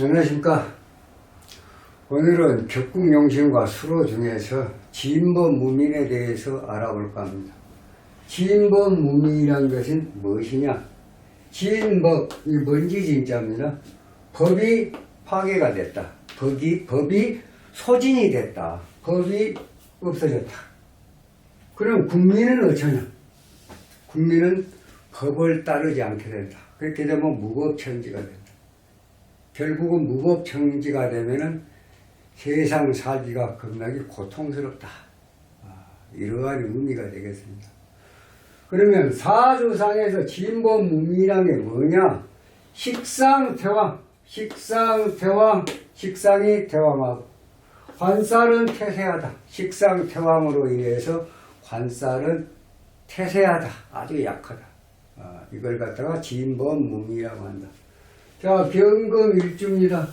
안녕하십니까. 오늘은 격국용신과 수로 중에서 지인범무민에 대해서 알아볼까 합니다. 지인범무민이란 것은 무엇이냐? 지인법이 뭔지 진짜입니다. 법이 파괴가 됐다. 법이 소진이 됐다. 법이 없어졌다. 그럼 국민은 어쩌냐? 국민은 법을 따르지 않게 된다. 그렇게 되면 무법천지가 된다. 결국은 무법천지가 되면은 세상 살기가 겁나게 고통스럽다. 이러한 의미가 되겠습니다. 그러면 사주상에서 진범무민이란 게 뭐냐? 식상태왕, 식상이 태왕하고 관살은 태세하다. 식상태왕으로 인해서 관살은 태세하다. 아주 약하다. 이걸 갖다가 진범무민이라고 한다. 자, 병금일주입니다.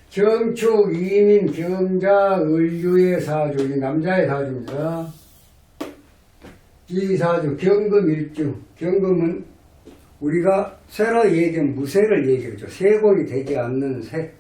정축, 이민, 경자, 을류의 사주, 이 남자의 사주입니다. 이 사주, 경금일주. 경금은 우리가 새로 얘기한 무쇠를 얘기하죠. 세공이 되지 않는 새.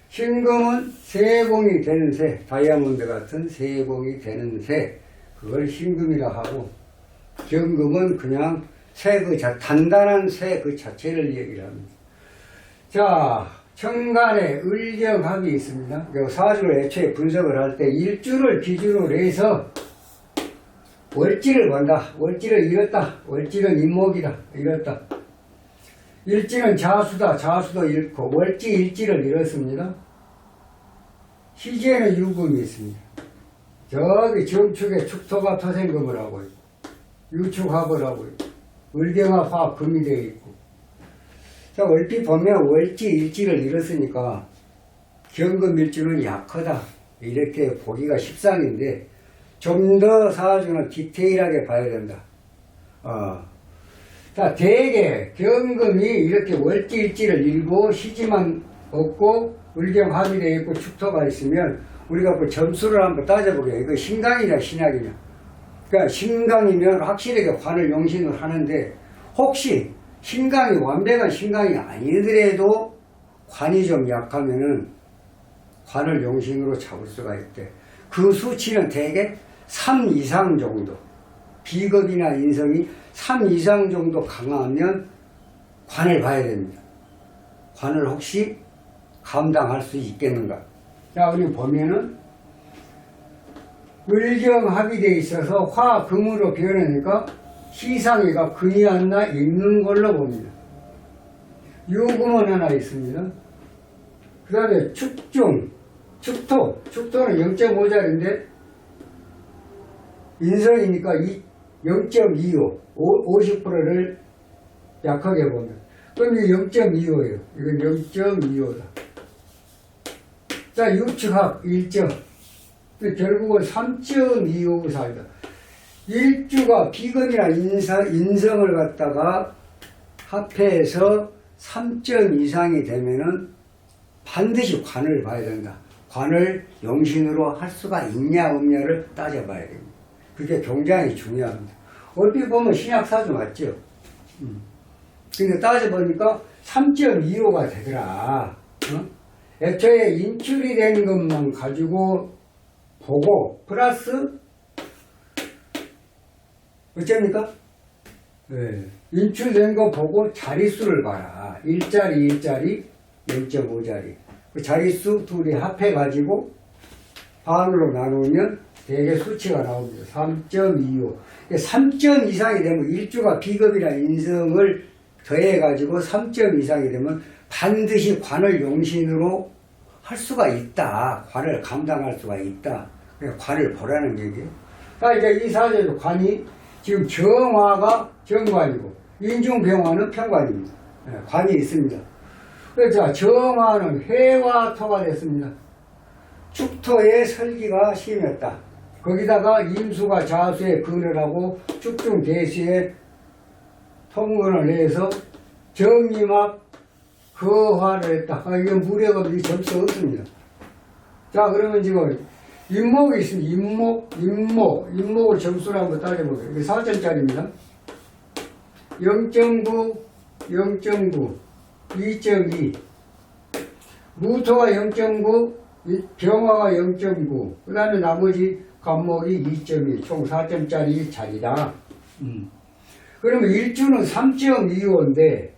신금은 세공이 되는 새, 다이아몬드 같은 세공이 되는 새. 그걸 신금이라 하고, 경금은 그냥 새 단단한 새 그 자체를 얘기를 합니다. 자, 천간에 을경합이 있습니다. 사주를 애초에 분석을 할 때 일주를 기준으로 해서 월지를 본다. 월지를 잃었다. 월지는 인목이다. 잃었다. 일지는 자수다. 자수도 잃고 월지 일지를 잃었습니다. 희지에는 유금이 있습니다. 저기 정축에 축토가 토생금을 하고 있고 유축합을 하고 있고 을경합 화합 금이 되어 있고. 자, 얼핏 보면 월지 일지를 잃었으니까 경금일주는 약하다. 이렇게 보기가 십상인데 좀 더 사주는 디테일하게 봐야 된다. 자, 대개 경금이 이렇게 월지 일지를 잃고 희지만 없고 을경합이 되어 있고 축토가 있으면 우리가 그 점수를 한번 따져보게. 이거 신강이냐 신약이냐. 그러니까 신강이면 확실하게 관을 용신을 하는데 혹시 신강이 완벽한 신강이 아니더라도 관이 좀 약하면은 관을 용신으로 잡을 수가 있대. 그 수치는 대개 3 이상 정도. 비겁이나 인성이 3 이상 정도 강하면 관을 봐야 됩니다. 관을 혹시 감당할 수 있겠는가. 자, 우리 보면은 을경합이 되어 있어서 화, 금으로 변하니까 희상이가 근이 하나 있는 걸로 봅니다. 유금은 하나 있습니다. 그 다음에 축중, 축토는 0.5짜리인데 인성이니까 0.25, 50%를 약하게 보면. 그럼 이게 0.25예요. 이건 0.25다. 자, 유축합 1점. 결국은 3.25 사이다. 일주가 비금이나 인성을 갖다가 합해서 3점 이상이 되면은 반드시 관을 봐야 된다. 관을 용신으로 할 수가 있냐 없냐를 따져봐야 됩니다. 그게 굉장히 중요합니다. 얼핏 보면 신약사주 맞죠? 근데 따져보니까 3.25가 되더라. 애초에 인출이 된 것만 가지고 보고 플러스 어쩝니까? 네. 인출된 거 보고 자릿수를 봐라. 1자리 0.5자리. 그 자릿수 둘이 합해가지고 반으로 나누면 대개 수치가 나옵니다. 3.25. 3점 이상이 되면 일주가 비겁이나 인성을 더해가지고 3점 이상이 되면 반드시 관을 용신으로 할 수가 있다. 관을 감당할 수가 있다. 그러니까 관을 보라는 얘기예요. 그러니까 이제 이 사주에서 관이 지금 정화가 정관이고 인중병화는 편관입니다. 네, 관이 있습니다. 그래서 정화는 해와 토가 됐습니다. 축토의 설기가 심했다. 거기다가 임수가 자수에 근을 하고 축중 대시에 통근을 해서 정임합 거화를 했다. 이건 무례가 점수 없습니다. 자, 그러면 지금 인목이 있습니다. 인목을 점수를 한번 따져보세요. 이게 4점짜리입니다. 0.9, 2.2. 무토가 0.9, 병화가 0.9, 그 다음에 나머지 간목이 2.2, 총 4점짜리 자리다. 그러면 일주는 3.25인데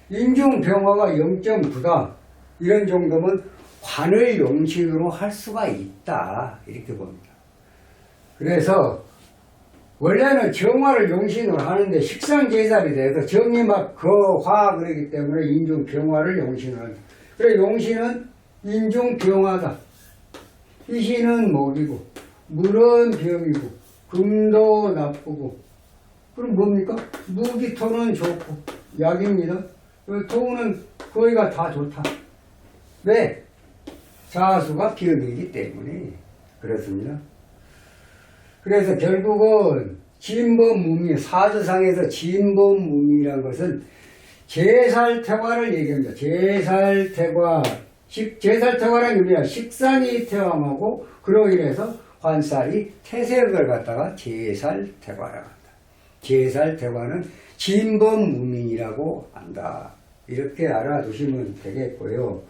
인중 병화가 0.9다. 이런 정도면 관을 용신으로 할 수가 있다. 이렇게 봅니다. 그래서 원래는 정화를 용신으로 하는데 식상제살이 돼서 정이 막 거화 그러기 때문에 인중 병화를 용신으로 한다. 그래 용신은 인중 병화다. 희신은 목이고 물은 병이고 금도 나쁘고 그럼 뭡니까? 무기토는 좋고 약입니다. 토는 거의가 다 좋다. 왜? 자수가 병이기 때문에 그렇습니다. 그래서 결국은 진범무미, 사주상에서 진범무미라는 것은 제살태화를 얘기합니다. 제살태화. 제살태화라는 의미야. 식상이 태왕하고 그로 인해서 관살이 태색을 갖다가 제살태화라고 한다. 제살태화는 진범무민이라고 한다. 이렇게 알아두시면 되겠고요.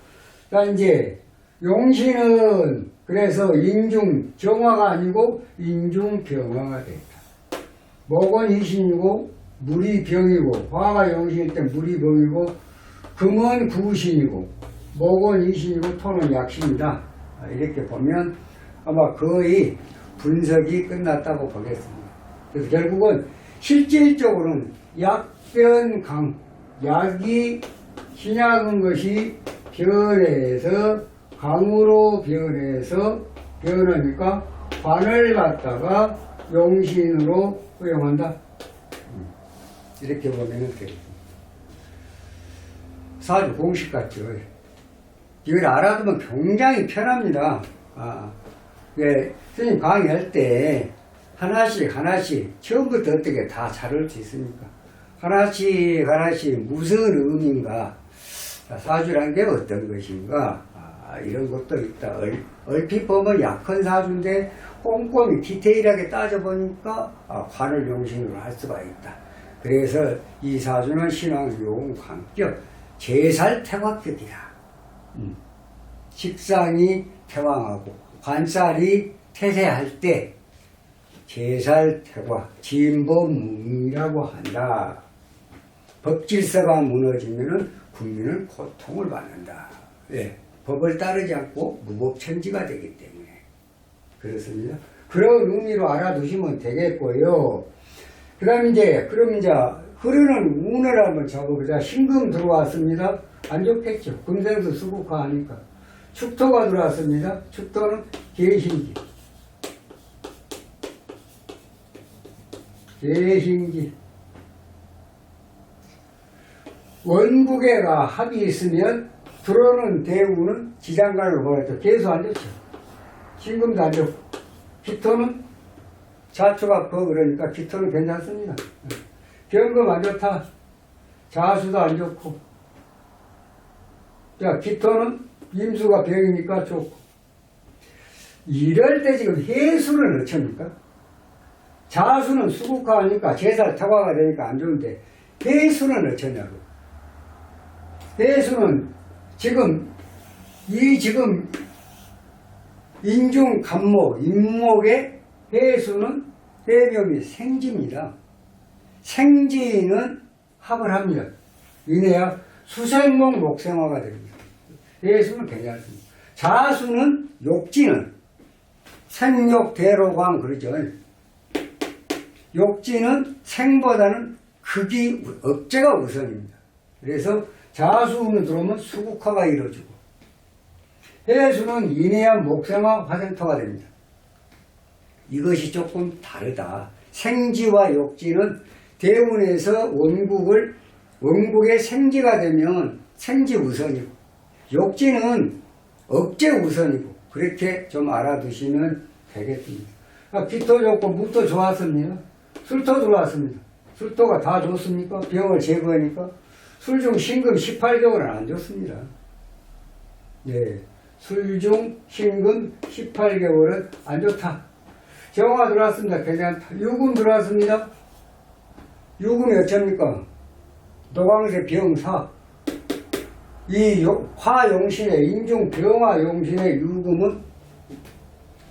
그러니까 이제 용신은 그래서 인중 정화가 아니고 인중 병화가 됐다. 목은 이신이고 물이 병이고 화가 용신일 때 물이 병이고 금은 구신이고 목은 이신이고 토는 약신이다. 이렇게 보면 아마 거의 분석이 끝났다고 보겠습니다. 그래서 결국은 실질적으로는 약변강, 약이 신약한 것이 변해서 강으로 변하니까 관을 갖다가 용신으로 허용한다. 이렇게 보면 되겠습니다. 사주 공식 같죠. 이걸 알아두면 굉장히 편합니다. 예, 선생님 강의할 때 하나씩 처음부터 어떻게 다 자를 수 있습니까? 하나씩 무슨 의미인가, 사주란 게 어떤 것인가, 이런 것도 있다. 얼핏 보면 약한 사주인데 꼼꼼히 디테일하게 따져보니까 관을 용신으로 할 수가 있다. 그래서 이 사주는 신앙용 관격 제살태화격이다. 식상이 태왕하고 관살이 태세할 때 제살태화, 진범무미라고 한다. 법질서가 무너지면 국민은 고통을 받는다. 예, 법을 따르지 않고 무법천지가 되기 때문에 그렇습니다. 그런 의미로 알아두시면 되겠고요. 그럼 이제 흐르는 운을 한번 잡아보자. 신금 들어왔습니다. 안 좋겠죠. 금생수 수국화하니까. 축토가 들어왔습니다. 축토는 계신기. 원국에가 합이 있으면 들어오는 대우는 지장간을 보였죠. 계수 안 좋죠. 신금도 안 좋고. 기토는 자초가 퍼 그러니까 기토는 괜찮습니다. 병금 안 좋다. 자수도 안 좋고. 자, 기토는 임수가 병이니까 좋고. 이럴 때 지금 해수는 어쩝니까? 자수는 수국화하니까 제살태화가 되니까 안 좋은데 해수는 어쩌냐고. 해수는 지금 인중 간목, 인목의 해수는 해명이 생지입니다. 생지는 합을 합니다. 이내야 수생목 목생화가 됩니다. 해수는 괜찮습니다. 자수는 욕지는 생욕대로광 그러죠. 욕지는 생보다는 극이 억제가 우선입니다. 그래서 자수운이 들어오면 수국화가 이루어지고 해수는 인해야 목생화 화생토가 됩니다. 이것이 조금 다르다. 생지와 욕지는 대운에서 원국의 생지가 되면 생지 우선이고 욕지는 억제 우선이고 그렇게 좀 알아두시면 되겠습니다. 기토 좋고 무토 좋았습니다. 술토 들어왔습니다. 술토가 다 좋습니까? 병을 제거하니까 술중 신금 18개월은 안 좋습니다. 네, 술중 신금 18개월은 안 좋다. 정화 들어왔습니다. 괜찮다. 유금 들어왔습니다. 유금이 어쩝니까? 노광색 병사. 이 화용신의 인중병화용신의 유금은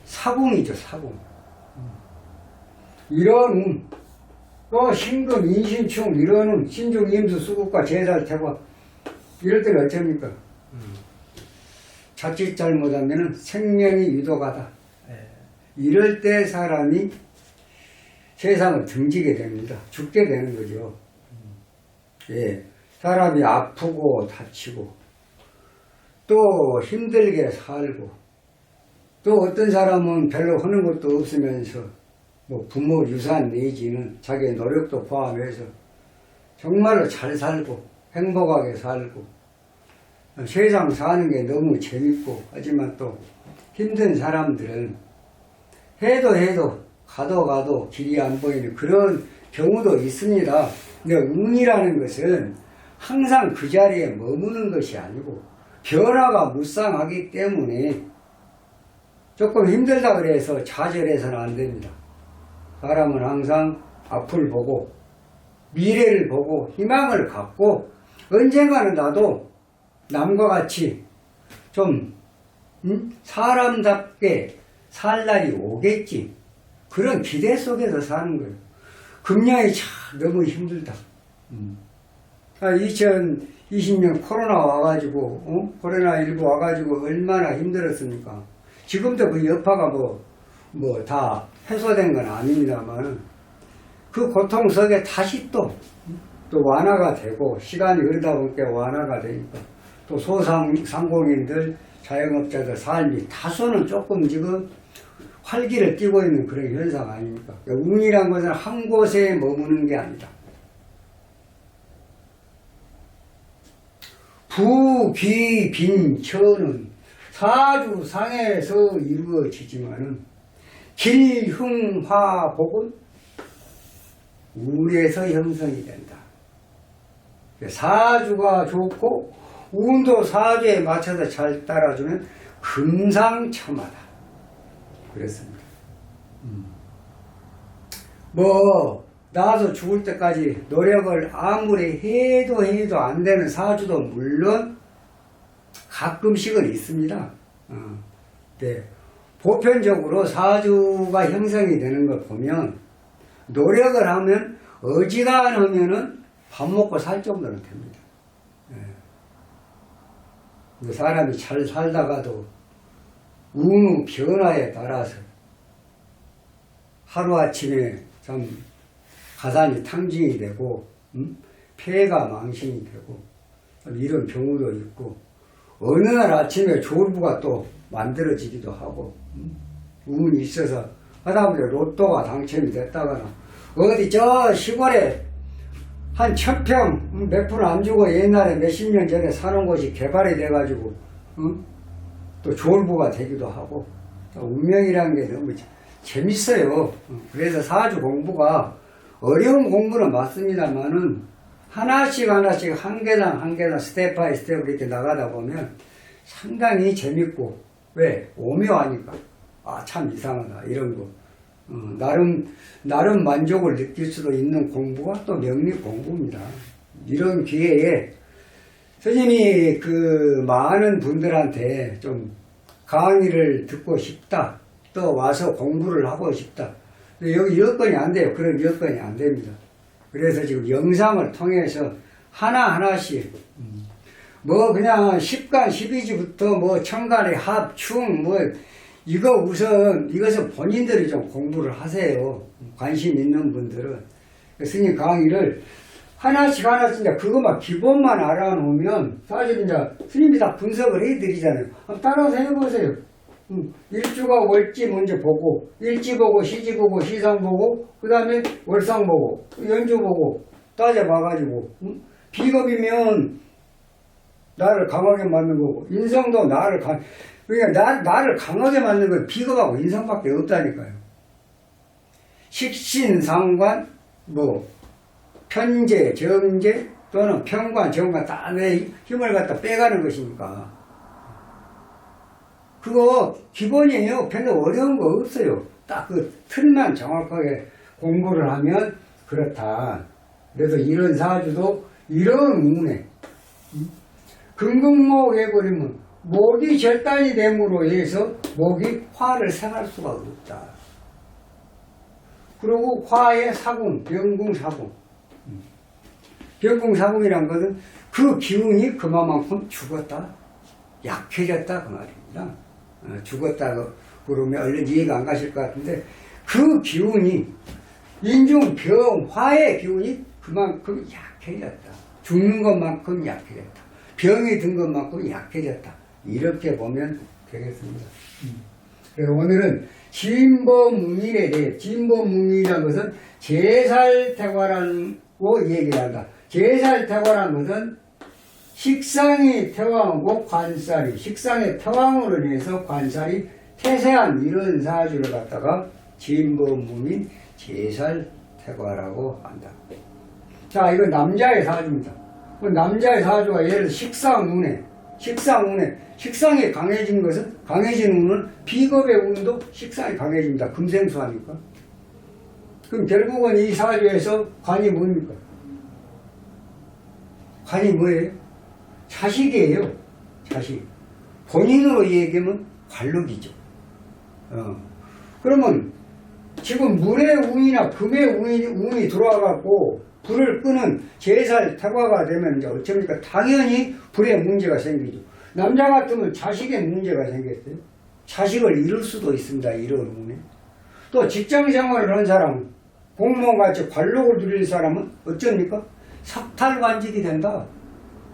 사궁이죠, 사궁. 이런 또 신금, 인신충, 이런 신중, 임수, 수국과 제살태과 이럴 때는 어쩝니까? 자칫 잘못하면 생명이 유도가다. 이럴 때 사람이 세상을 등지게 됩니다. 죽게 되는 거죠. 예, 사람이 아프고 다치고 또 힘들게 살고 또 어떤 사람은 별로 하는 것도 없으면서 뭐 부모 유산 내지는 자기의 노력도 포함해서 정말로 잘 살고 행복하게 살고 세상 사는 게 너무 재밌고 하지만 또 힘든 사람들은 해도 가도 길이 안 보이는 그런 경우도 있습니다. 근데 운이라는 것은 항상 그 자리에 머무는 것이 아니고 변화가 무쌍하기 때문에 조금 힘들다 그래서 좌절해서는 안 됩니다. 사람은 항상 앞을 보고 미래를 보고 희망을 갖고 언젠가는 나도 남과 같이 좀 사람답게 살 날이 오겠지. 그런 기대 속에서 사는 거예요. 금년이 참 너무 힘들다. 2020년 코로나 와가지고 코로나19 와가지고 얼마나 힘들었습니까? 지금도 그 여파가 뭐 다 해소된 건 아닙니다만 그 고통 속에 다시 또 완화가 되고 시간이 흐르다 보니까 완화가 되니까 또 소상공인들 자영업자들 삶이 다소는 조금 지금 활기를 띠고 있는 그런 현상 아닙니까? 운이란 것은 한 곳에 머무는 게 아니다. 부귀빈처는 사주상에서 이루어지지만은 길흉화복은 운에서 형성이 된다. 사주가 좋고 운도 사주에 맞춰서 잘 따라주면 금상첨화다. 그랬습니다. 나도 죽을 때까지 노력을 아무리 해도 안 되는 사주도 물론 가끔씩은 있습니다. 네. 보편적으로 사주가 형성이 되는 걸 보면 노력을 하면 어지간하면은 밥 먹고 살 정도는 됩니다. 네. 사람이 잘 살다가도 운의 변화에 따라서 하루아침에 참 가산이 탕진이 되고 폐가 망신이 되고 이런 경우도 있고 어느 날 아침에 졸부가 또 만들어지기도 하고 운이 있어서 하다못해 로또가 당첨이 됐다거나 어디 저 시골에 한 1000평 몇 푼 안 주고 옛날에 몇십 년 전에 사는 곳이 개발이 돼가지고 또 졸부가 되기도 하고 또 운명이라는 게 너무 재밌어요. 그래서 사주 공부가 어려운 공부는 맞습니다만은 하나씩 한 계단 스텝 바이 스텝으로 이렇게 나가다 보면 상당히 재밌고 왜? 오묘하니까 참 이상하다 이런 거 나름 만족을 느낄 수도 있는 공부가 또 명리 공부입니다. 이런 기회에 스님이 그 많은 분들한테 좀 강의를 듣고 싶다 또 와서 공부를 하고 싶다. 근데 여기 여건이 안 돼요. 그런 여건이 안 됩니다. 그래서 지금 영상을 통해서 하나하나씩 그냥 10간 12지부터 천간의 합, 충 이것은 본인들이 좀 공부를 하세요. 관심 있는 분들은. 스님 강의를 하나씩 이제 그것만 기본만 알아놓으면 사실 이제 스님이 다 분석을 해드리잖아요. 따라서 해보세요. 일주가 월지 먼저 보고 일지 보고 시지 보고 시상 보고 그 다음에 월상 보고 연주 보고 따져봐가지고 비겁이면 나를 강하게 만든 거고 인성도 그러니까 나를 강하게 만든 건 비겁하고 인성밖에 없다니까요. 식신상관 편재 정재 또는 편관 정관 다 내 힘을 갖다 빼가는 것이니까 그거 기본이에요. 별로 어려운 거 없어요. 딱 그 틀만 정확하게 공부를 하면 그렇다. 그래서 이런 사주도 이런 운에 금극목 해버리면 목이 절단이 됨으로 해서 목이 화를 생할 수가 없다. 그리고 화의 사궁, 병궁사궁. 병궁사궁이란 것은 그 기운이 그만큼 죽었다, 약해졌다 그 말입니다. 죽었다 그러면 얼른 이해가 안 가실 것 같은데 그 기운이 인중병, 화의 기운이 그만큼 약해졌다. 죽는 것만큼 약해졌다. 병이 든 것만큼 약해졌다. 이렇게 보면 되겠습니다. 그래서 오늘은 진보무민에 대해, 진보무민이라는 것은 제살태과라고 얘기를 한다. 제살태과라는 것은 식상이 태왕하고 관살이, 식상의 태왕으로 인해서 관살이 태세한 이런 사주를 갖다가 진보무민 제살태과라고 한다. 자, 이건 남자의 사주입니다. 남자의 사주가 예를 들어 식상운에, 식상이 강해진 것은, 강해진 운은 비겁의 운도 식상이 강해집니다. 금생수하니까. 그럼 결국은 이 사주에서 관이 뭡니까? 관이 뭐예요? 자식이에요. 자식. 본인으로 얘기하면 관록이죠. 그러면 지금 물의 운이나 금의 운이 들어와갖고 불을 끄는 제살태과가 되면 이제 어쩝니까? 당연히 불에 문제가 생기죠. 남자 같으면 자식에 문제가 생겼어요. 자식을 잃을 수도 있습니다. 이런 운에. 또 직장 생활을 하는 사람, 공무원같이 관록을 누릴 사람은 어쩝니까? 석탈관직이 된다.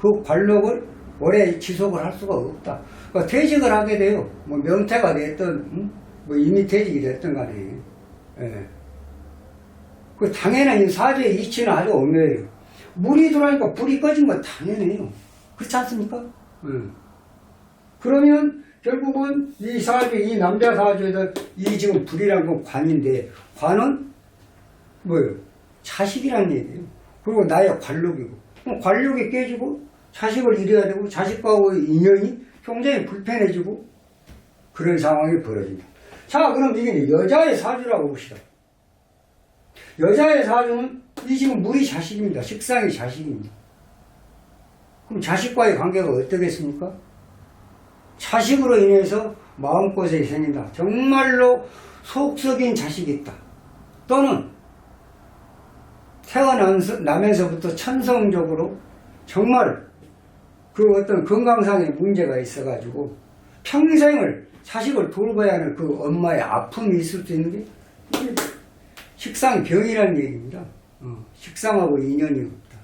그 관록을 오래 지속을 할 수가 없다. 그러니까 퇴직을 하게 돼요. 뭐 명퇴가 됐든, 뭐 이미 퇴직이 됐든 간에. 예. 그 당연한 사주의 이치는 아주 오묘해요. 물이 들어오니까 불이 꺼진 건 당연해요. 그렇지 않습니까? 그러면 결국은 이 사주, 이 남자 사주에서 이 지금 불이란 건 관인데, 관은 뭐예요? 자식이라는 얘기예요. 그리고 나의 관록이고. 그럼 관록이 깨지고 자식을 잃어야 되고 자식과의 인연이 굉장히 불편해지고 그런 상황이 벌어집니다. 자, 그럼 이게 여자의 사주라고 봅시다. 여자의 사주는 이 지금 물이 자식입니다. 식상이 자식입니다. 그럼 자식과의 관계가 어떻겠습니까? 자식으로 인해서 마음고생이 생긴다. 정말로 속 썩인 자식이 있다. 또는 태어나면서부터 천성적으로 정말 그 어떤 건강상의 문제가 있어가지고 평생을 자식을 돌봐야 하는 그 엄마의 아픔이 있을 수 있는 게 식상병이라는 얘기입니다. 식상하고 인연이 없다.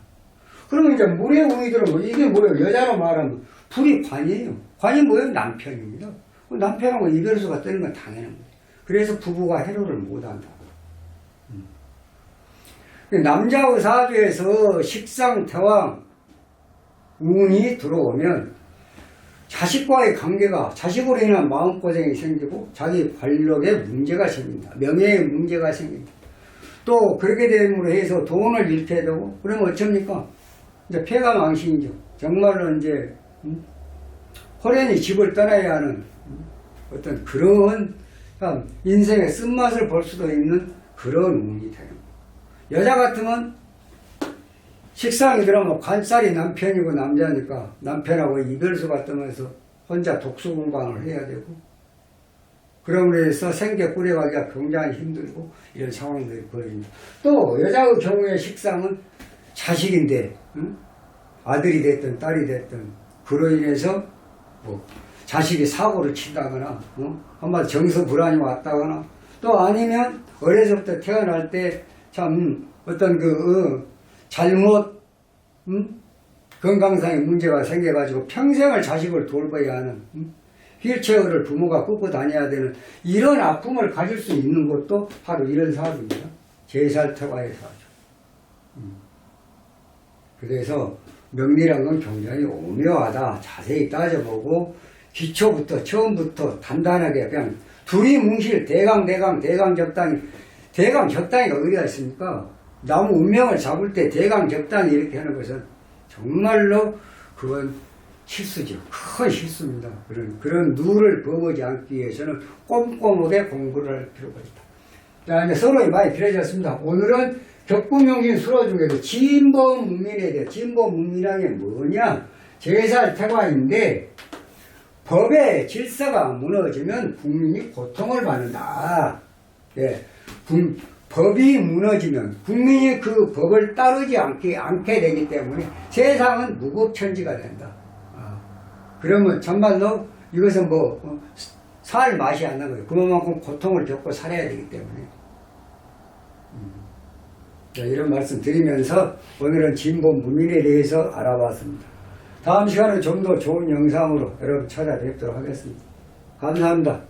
그러면 이제 물의 운이 들어오면 이게 뭐예요? 여자로 말하면 불이 관이에요. 관이 뭐예요? 남편입니다. 남편하고 이별수가 뜨는 건 당연한 거예요. 그래서 부부가 해로를 못한다. 남자의 사주에서 식상, 태왕, 운이 들어오면 자식과의 관계가, 자식으로 인한 마음고생이 생기고 자기 관력에 문제가 생긴다. 명예에 문제가 생긴다. 또 그렇게 됨으로 해서 돈을 잃게 되고 그러면 어쩝니까? 이제 폐가 망신이죠. 정말로 이제 호련히 집을 떠나야 하는 어떤 그런 인생의 쓴맛을 볼 수도 있는 그런 운이 되는 거예요. 여자 같으면 식상이 들어가면 관살이 남편이고 남자니까 남편하고 이별수가 뜨면서 혼자 독수공방을 해야 되고 그럼으로 해서 생계 꾸려가기가 굉장히 힘들고 이런 상황들이 벌어집니다. 또 여자의 경우에 식상은 자식인데 아들이 됐든 딸이 됐든 그로 인해서 뭐 자식이 사고를 친다거나 한마디 정서불안이 왔다거나 또 아니면 어려서부터 태어날 때 참 어떤 잘못 건강상의 문제가 생겨가지고 평생을 자식을 돌봐야 하는 휠체어를 부모가 끄고 다녀야 되는 이런 아픔을 가질 수 있는 것도 바로 이런 사주입니다. 제살태과의 사주. 그래서 명리란 건 굉장히 오묘하다. 자세히 따져보고 기초부터 처음부터 단단하게 그냥 두리뭉실 대강적당히 대강적당히가 어디가 있습니까? 나무 운명을 잡을 때 대강적당히 이렇게 하는 것은 정말로 그건 실수죠. 큰 실수입니다. 그런 누를 범하지 않기 위해서는 꼼꼼하게 공부를 할 필요가 있다. 자, 이제 서론이 많이 길어졌습니다. 오늘은 격분용신 수로 중에서 진보문민에 대해 진보문민이란 게 뭐냐? 제살태관인데 법의 질서가 무너지면 국민이 고통을 받는다. 예, 법이 무너지면 국민이 그 법을 따르지 않게 되기 때문에 세상은 무법천지가 된다. 그러면 정말로 이것은 살 맛이 안 나고요. 그만큼 고통을 겪고 살아야 되기 때문에. 이런 말씀 드리면서 오늘은 진보 무민에 대해서 알아봤습니다. 다음 시간에 좀 더 좋은 영상으로 여러분 찾아뵙도록 하겠습니다. 감사합니다.